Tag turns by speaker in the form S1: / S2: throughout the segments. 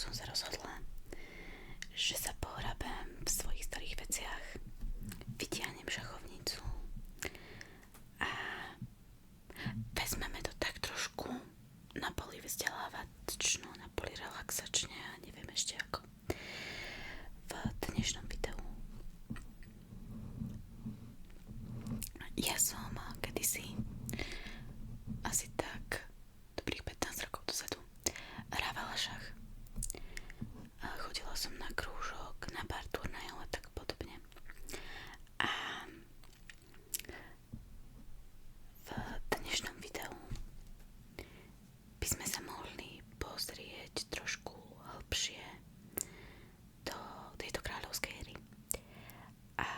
S1: som sa rozhodla, že sa pohrabem v svojich starých veciach, vytiahnem šachovnicu a vezmeme to tak trošku na poli vzdelávačno, na poli relaxačne a neviem ešte ako. V dnešnom videu ja som kedysi asi tak dobrých 15 rokov dozadu hrávala šach. Chodila som na krúžok, na pár turnajov a tak podobne. A v dnešnom videu by sme sa mohli pozrieť trošku hlbšie do tejto kráľovskej hry. A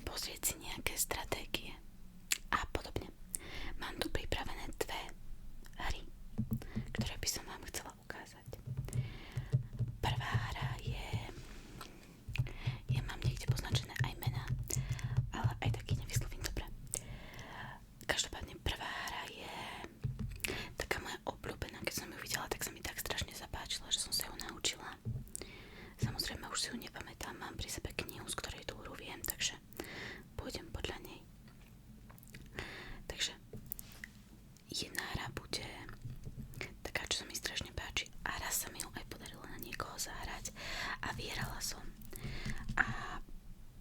S1: pozrieť si nejaké stratégie a podobne. Mám tu pripravené dve hry, ktoré by som vám chcela ukázať. Prvá hra ja mám niekde poznačené aj mená, ale aj taký nevyslovím dobre. Každopádne prvá hra je taká moja obľúbená. Keď som ju videla, tak sa mi tak strašne zapáčila, že som sa ju naučila. Samozrejme už si ju nepamätám, mám pri sebe knihu, z ktorej tú hru viem, takže pôjdem podľa nej. Takže jedna hra bude taká, čo sa mi strašne páči a raz sa mi ju aj podarilo na niekoho zahrať a vyhrala som. A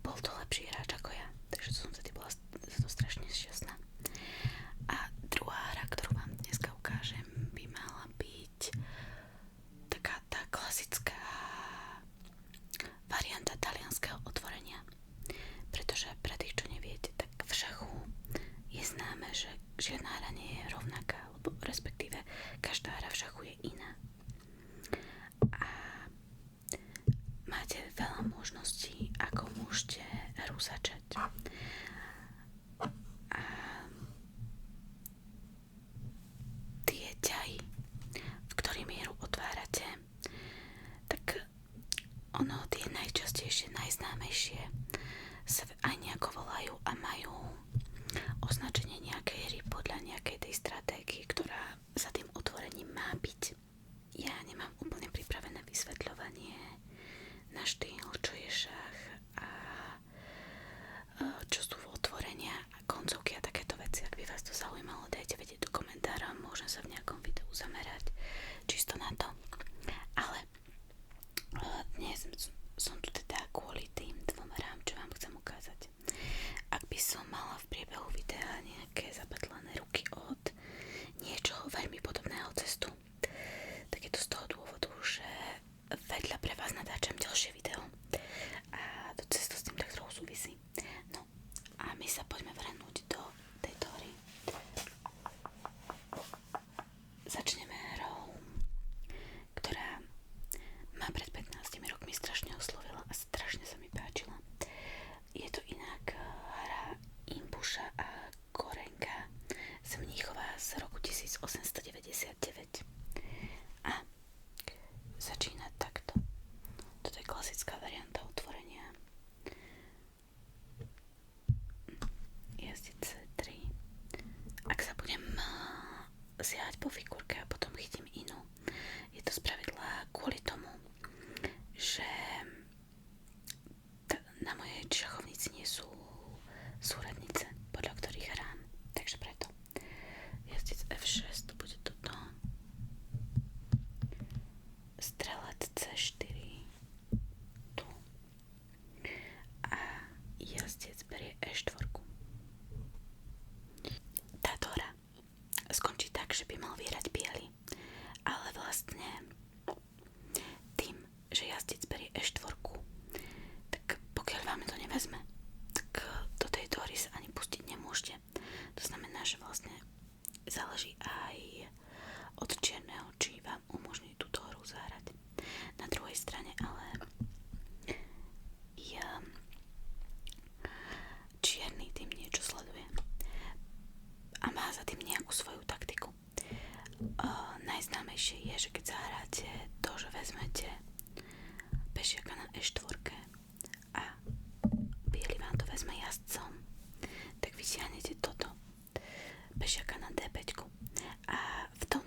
S1: bol to lepší hráč ako ja, takže som vtedy bola za to strašne šťastná. A druhá hra, ktorú vám dneska ukážem, by mala byť taká tá klasická varianta talianskeho otvorenia. Pretože pre tých, čo neviete, tak v šachu je známe, že žiadna hra nie je rovnaká, lebo respektíve každá hra v šachu je iná. A máte veľa možností, ako môžete hru začať. A tie ťahy, v ktorými hru otvárate, tak ono tie najčastejšie, najznámejšie sa aj nejako volajú a majú označenie nejakej hry podľa nejakej tej stratégie, ktorá za tým otvorením má byť. Ja nemám úplne pripravené vysvetľovanie na štýl, čo je šach a čo sú otvorenia a koncovky a takéto veci. Ak by vás to zaujímalo, dajte vedieť do komentára, môžem sa v nejakom videu zamerať čisto na to. Ale dnes som tu teda kvôli tým dvom hrám, čo vám chcem ukázať. Ak by som mala v priebehu videa nejaké zapatlané ruky od niečoho veľmi podobného cestu, tak je to z toho dôvodu, že vedľa pre vás natáčam ďalšie video a to cesto s tým tak trochu súvisí. No a my sa poďme vrhnúť do tejto hry. Začneme hrou, ktorá ma pred 15 rokmi strašne oslovila a strašne sa mi páčila. Je to inak hra Impuša a Korenka z Mníchova z roku 1899. A začína takto. Toto je klasická varianta otvorenia. Jazdec C3. Ak sa budem siahať po figurke a potom chytím inú, je to spravidla kvôli tomu, že na mojej šachovnici nie sú súradnice, podľa ktorých hrám. Takže preto. Jazdec F6, to bude toto. Strelec C4. Tu. A jazdec berie E4. Táto hra skončí tak, že by mal vyhrať biely. Ale vlastne tým, že jazdec berie E4, tak pokiaľ vám to nevezme, tak do tejto hry sa ani pustiť nemôžete. To znamená, že vlastne záleží aj od čierneho, či vám umožní túto hru zahrať. Na druhej strane ale čierny tým niečo sleduje a má za tým nejakú svoju taktiku. Najznámejšie je, že keď zahráte to, že vezmete pešiaka na E4 a biely vám to vezme jazdcom, tak vytiahnete toto pešiaka na D5 a v tom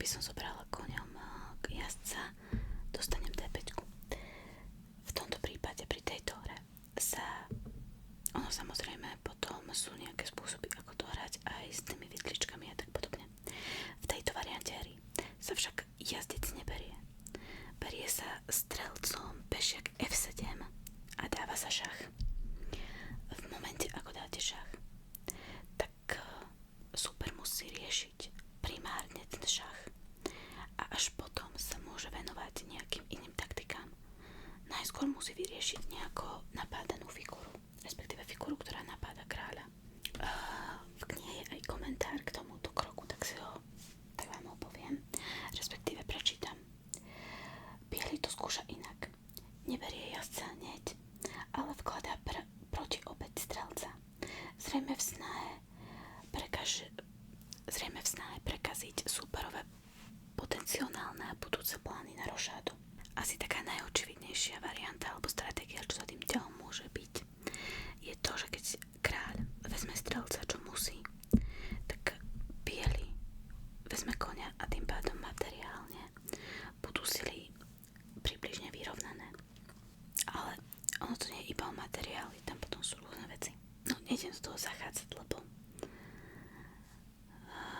S1: by som zobrala koňom jazdca, dostanem D5. V tomto prípade pri tejto hre ono samozrejme potom sú nejaké spôsoby, ako to hrať aj s tými vidličkami a tak podobne. V tejto variante hry sa však jazdec neberie. Berie sa strelcom pešiak F7 a dáva sa šach. V momente, ako dáte šach, tak super musí riešiť primárne ten šach a až potom sa môže venovať nejakým iným taktikám. Najskôr musí vyriešiť nejako napádanú figúru, respektíve figúru, ktorá napáda kráľa. V knihe je aj komentár k tomuto kroku, tak vám ho poviem, respektíve prečítam. Bielý to skúša inak. Neberie jazdca hneď, ale vkladá proti opäť strelca. Zrejme v snahe prekaziť súperové potenciálne a budúce plány na rošádu. Asi taká najočividnejšia varianta alebo stratégia, čo sa tým ďalom môže byť, je to, že keď kráľ vezme strelca, čo musí, tak biely vezme koňa a tým pádom materiálne budú sily približne vyrovnané. Ale ono to nie je iba o materiály, tam potom sú rôzne veci. No, nejdem z toho zachádzať, lebo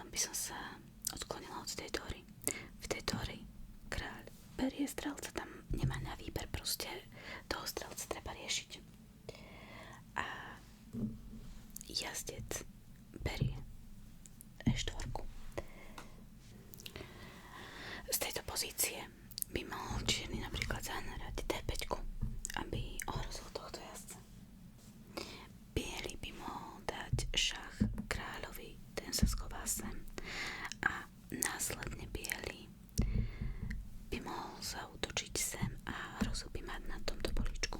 S1: by som sa odklonila od tejto hry. V tejto hry kráľ berie strelca, tam nemá na výber, proste toho strelca treba riešiť. A jazdec berie E4. Z tejto pozície by mohol čierny napríklad zahnarať D5, aby ohrozil tohto jazdca. Biely by mohol dať šach kráľovi, ten sa schová sem a následne biely by mohol zaútočiť sem a hrozil by mať na tomto políčku.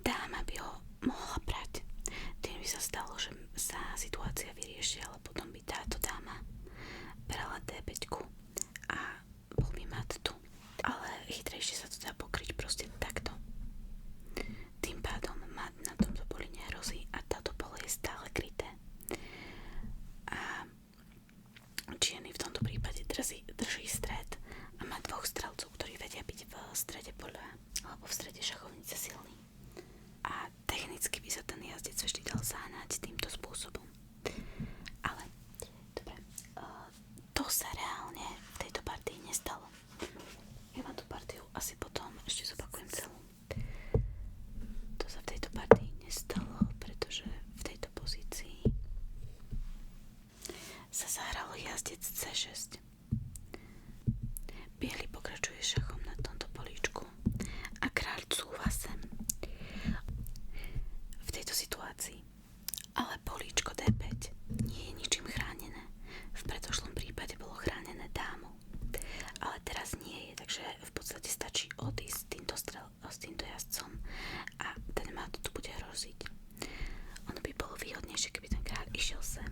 S1: Dáma by ho mohla brať, tým by sa stalo, že sa situácia vyrieši, ale potom by táto dáma brala D5 a bol by mat tu. Ale chytrejšie sa to dá pokryť proste takto. Tým pádom mat na tomto poli nehrozí a táto pole je stále kryté. A čierny v tomto prípade drží stred a má dvoch strelcov, ktorí vedia byť v strede poľa alebo v strede šachovnice silný. A technicky by sa ten jazdec vždy dal zahnať týmto spôsobom. Ale, dobre, to sa reálne v tejto partii nestalo. Ja vám tú partiu asi potom ešte zopakujem celú. To sa v tejto partii nestalo, pretože v tejto pozícii sa zahralo jazdec C6. Biely pokračuje šachom na tomto políčku a kráľ cúva sem. V tejto situácii ale políčko D5 nie je ničím chránené. V predošlom prípade bolo chránené dámou, ale teraz nie je, takže v podstate stačí odísť s týmto jazdcom a ten mat tu bude hroziť. Ono by bolo výhodnejšie, keby ten kráľ išiel sem.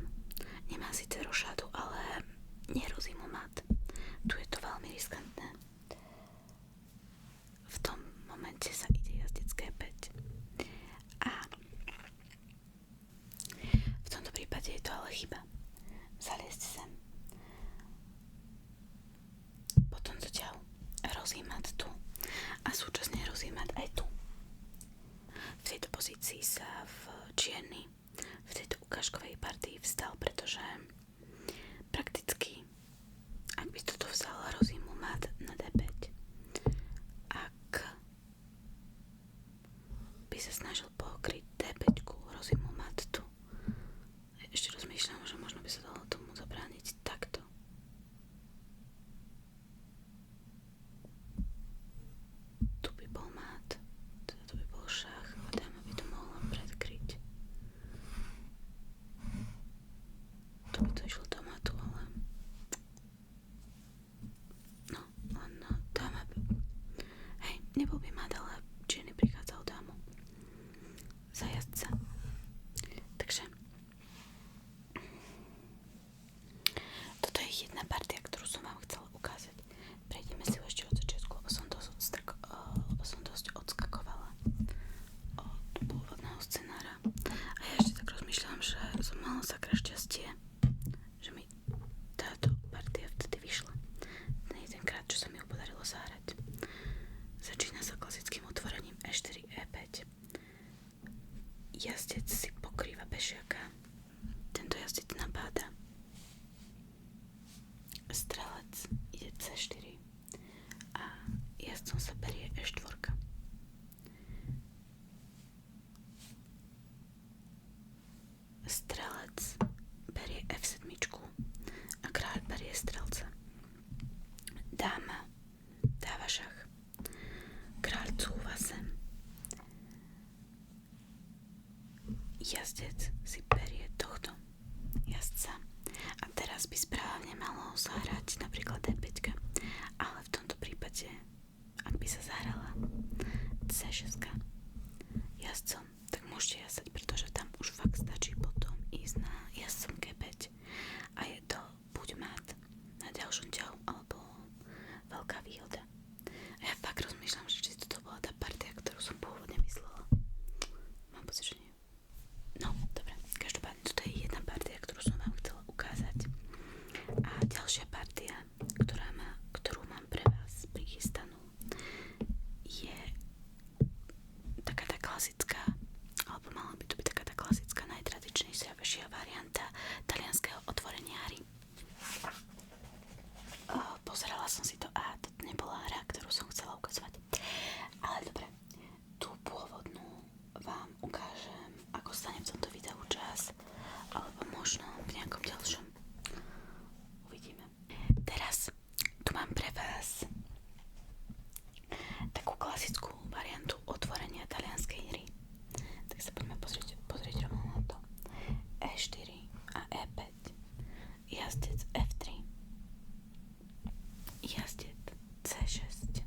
S1: Nemá síce rošádu, ale nehrozí mu mat. Tu je to veľmi riskantné. V tom momente sa ide jazdec G5. A v tomto prípade je to ale chyba. Zaliesť sem. Potom do ťahu hrozí mat tu a súčasne hrozí mat aj tu. V tejto pozícii sa čierny v tejto ukážkovej partii vstal, pretože prakticky ďalšia partia, ktorú mám pre vás prichystanú, je taká tá klasická, alebo mala by to byť taká tá klasická, najtradičnejšia varianta talianskeho otvorenia hry. Pozerala som si to a to nebola hra, ktorú som chcela ukazovať. Ale dobre, tú pôvodnú vám ukážem, ako stane v tomto videu čas, alebo možno v nejakom ďalšom. Uvidíme. Teraz tu mám pre vás takú klasickú variantu otvorenia talianskej hry. Tak sa poďme pozrieť rovno na to. E4 a E5, jazdec F3, jazdec C6,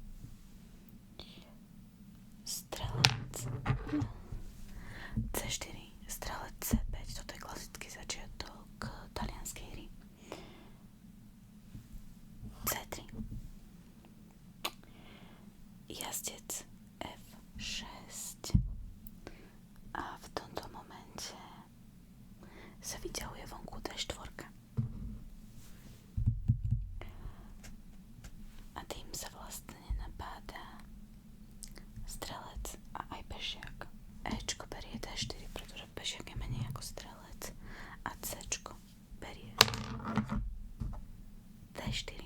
S1: strelec C4, strelec C5, toto je klasický začiatok talianskej hry. C3, jazdec F6 a v tomto momente sa vyťahuje vonku D4 a tým sa vlastne napáda strelec a aj pešiak. Ečko berie D4, pretože pešiak je menej ako strelec a Cčko berie D4.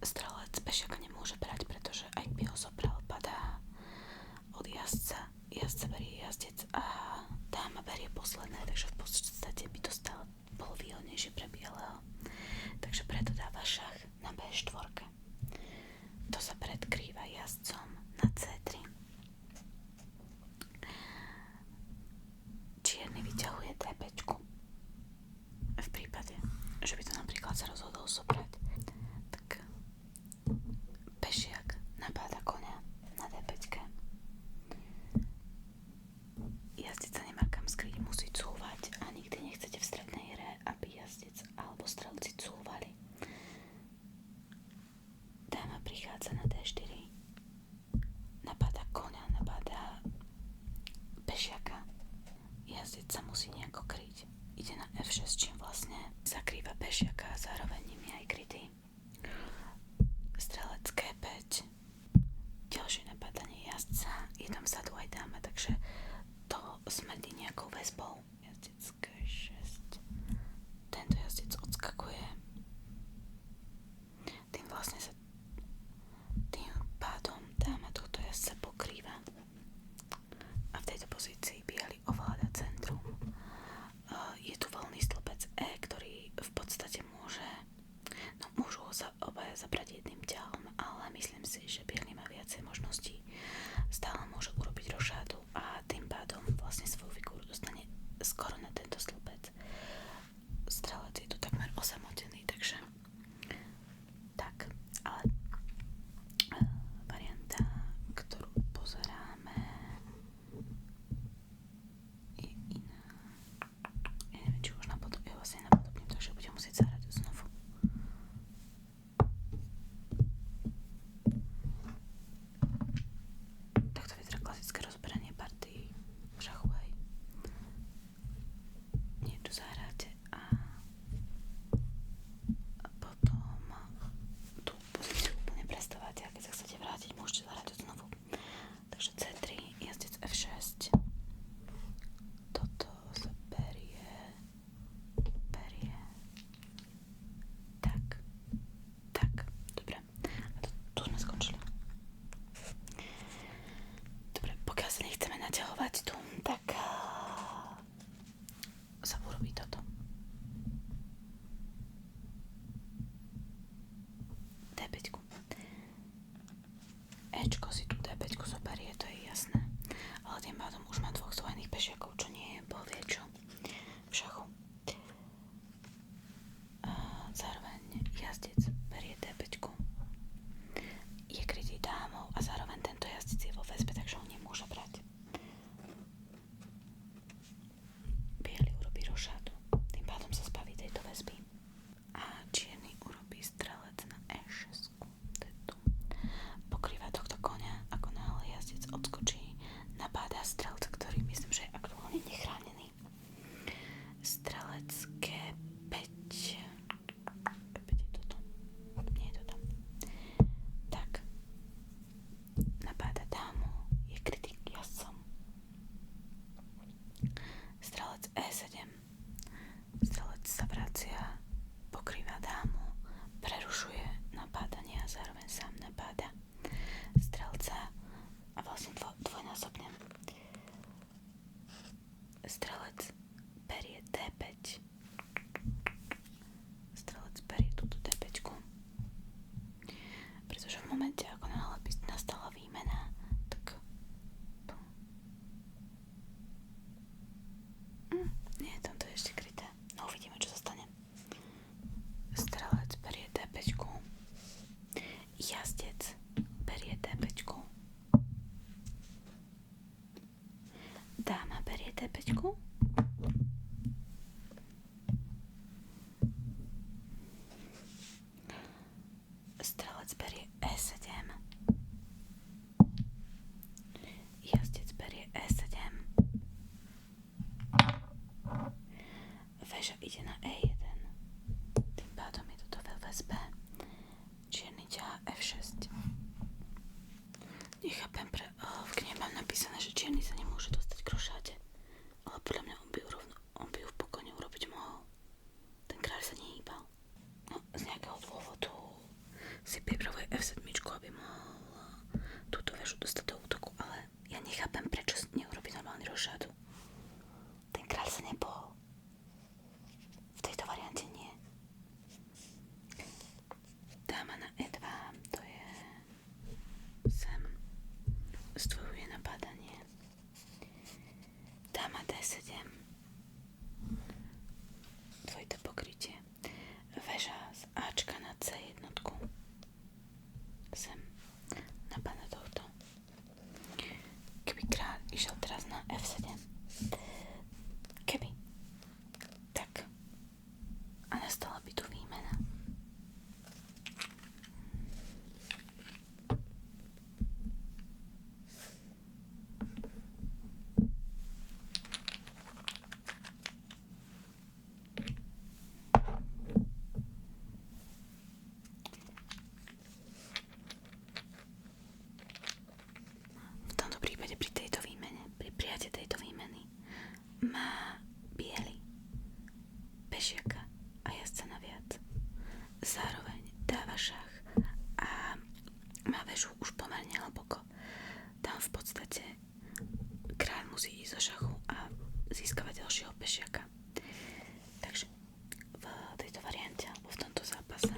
S1: Strelec pešiaka nemôže brať, pretože aj by ho zobral, padá od jazdca. Jazdca berie jazdec a dáma berie posledné, takže v podstate by to stále bolo výhodnejšie pre bieleho. Takže preto dáva šach na B4. To sa predkrýva jazdcom na C3. Čierny vyťahuje D5. V prípade, že by to napríklad sa rozhodol zobrať, tak pešiak napáda koňa na D5. Jazdec sa nemá kam skryť, musí cúvať a nikdy nechcete v strednej hre, aby jazdec alebo strelci cúvali. Dáma prichádza na D4, napáda koňa, napáda pešiaka. Jazdec sa musí nejako kryť. Ide na F6, čím vlastne zakrýva pešiaka a zároveň ním je aj krytý. Strelec G5, ďalšie napádanie jazdca, je tam vzadu aj dáma, takže to smrdí nejakou väzbou. Jazdec G6, tento jazdec odskakuje, tým vlastne sa tým pádom dáma tohto jazdca pokrýva a v tejto pozícii biely ovláda centrum. Je tu voľný stĺpec E, ktorý v podstate môžu ho obaja zabrať jedným ťahom, ale myslím si, že biely má viacej možností. Stále môže urobiť rošádu a tým pádom vlastne svoju figúru dostane skoro na tento stĺpec. Strelec je tu takmer osamotený, takže tak, ale varianta, ktorú pozeráme, je iná. Ja neviem, či už ja vlastne napodobním, takže budem musieť zahrať znovu. Takto vyzerá klasické rozberanie partii v šachu, hej. Niečo zahráte a potom tú pozíciu úplne prestávate a keď sa chcete vrátiť, môžete zahrať znovu. Takže C3, jazdec F6, toto sa berie, tak, dobre, a tu sme skončili. Dobre, pokiaľ sa nechceme naťahovať tu, tak sa urobí toto. D5. Ečko si tu D5 zoberie, to je jasné. Ale tým pádom už má dvoch zvojených pešiakov, čo nie je bohvie čo v šachu. Zároveň jazdec berie D5. Je krytý dámou a zároveň tento jazdec je vo väzbe, takže ho nemôže brať. Bielý urobí rošádu. Väža ide na E1. Tým pádom je toto veľvec B. Čierny ťahá F6. Nechápem, v knihe mám napísané, že čierny sa nemôže dostať k rošáde. Ale podľa mňa on by ju v pokojne urobiť mohol. Ten kráľ sa nehýbal. No, z nejakého dôvodu si pripravuje F7, aby mohol túto väžu dostať do útoku, ale ja nechápem, prečo neurobi normálny rošádu. Ten kráľ sa nepohol. V tejto variante nie. Dáma na E2, to je sem. Zdvojuje napádanie. Dáma D7. Dvojité pokrytie. Väža z Ačka na C1. Sem. Napadá tohto. Keby kráľ išiel teraz na F7. Keby. Tak. A nastala by tu výmena. V tomto prípade pri tejto výmene, pri prijatie tejto výmeny má biely pešiaka a jazdca na viac. Zároveň dáva šach a má väžu už pomerne hlboko. Tam v podstate kráľ musí ísť zo šachu a získava ďalšieho pešiaka. Takže v tejto variante, alebo v tomto zápase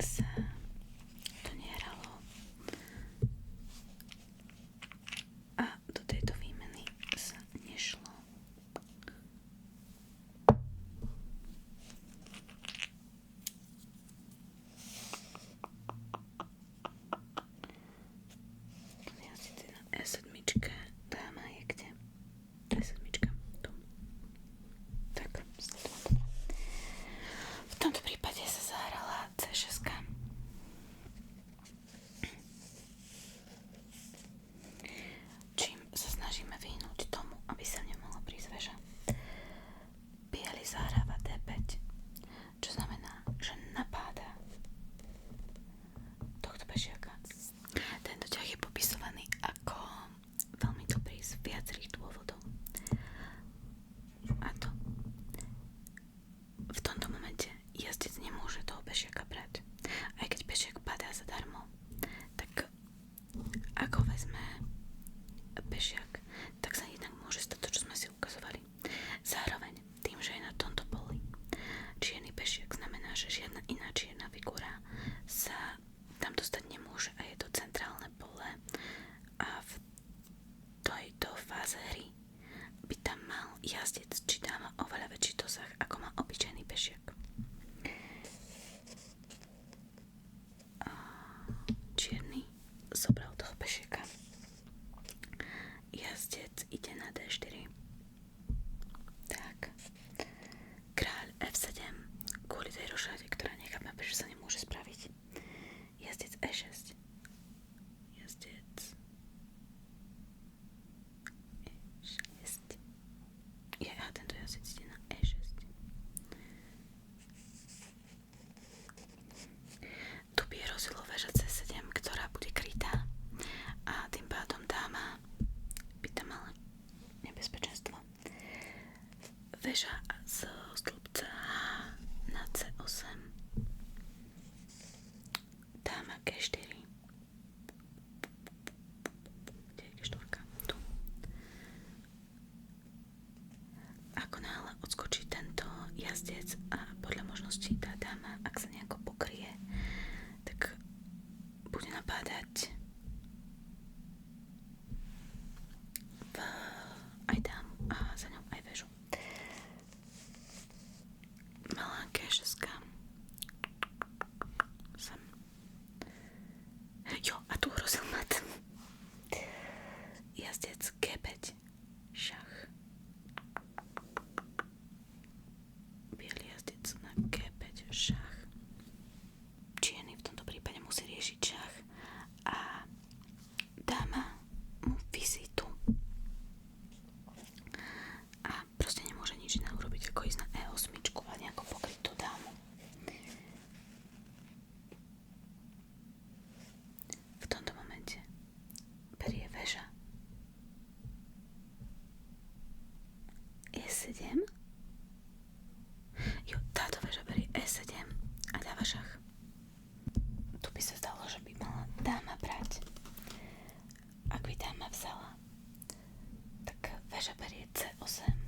S1: sa to nehralo a do tejto výmeny sa nešlo. E7, dáma je kde? E7, tu. Tak, sledujem dobre. V tomto prípade sa zahrala C6. Čím sa snažíme vyhnúť tomu, aby sa nemohla prísť väža. Biely zahráva D5, čo znamená, že napáda tohto pešiaka. Tento ťah je popisovaný ako veľmi dobrý z viacerých dôvodov. A to v tomto momente jazdec nemôže toho pešiaka brať. Aj keď pešiak padá zadarmo, tak ako vezme pešiak, tak sa jednak môže stať to, čo sme si ukazovali. Zároveň tým, že je na tomto poli čierny pešiak, znamená, že žiadna iná čierna figúra sa tam dostať nemôže a je to centrálne pole a v tejto fáze hry by tam mal jazdec či dáma oveľa väčší dosah, ako má obyčajný pešiak. Čierny zobral toho pešiaka. Jazdec ide na D4. Tak. Kráľ F7 kvôli tej rošáde, ktorá nechápem, prečo sa nemôže spraviť. Jazdec E6. Jazdec E6. A tento jazdec ide na E6. Tu by je rozilo väža C7, ktorá bude krytá a tým pádom dáma by tam mala nebezpečenstvo. Väža z stĺpca H na C8. Dáma G4. Kde je G4? Tu. Ako náhle odskočí tento jazdec a podľa možností tá dáma, ak sa nejako pokrie, tak bude napádať aj dámu a za ňou aj väžu. Malá G6. Sem. Jo, a tu hrozil mat. Jazdec G5. Šach. Bielý jazdec na G5. Šach. E7? Jo, táto väža berie E7 a dáva šach. Tu by sa zdalo, že by mala dáma brať. Ak by dáma vzala, tak väža berie C8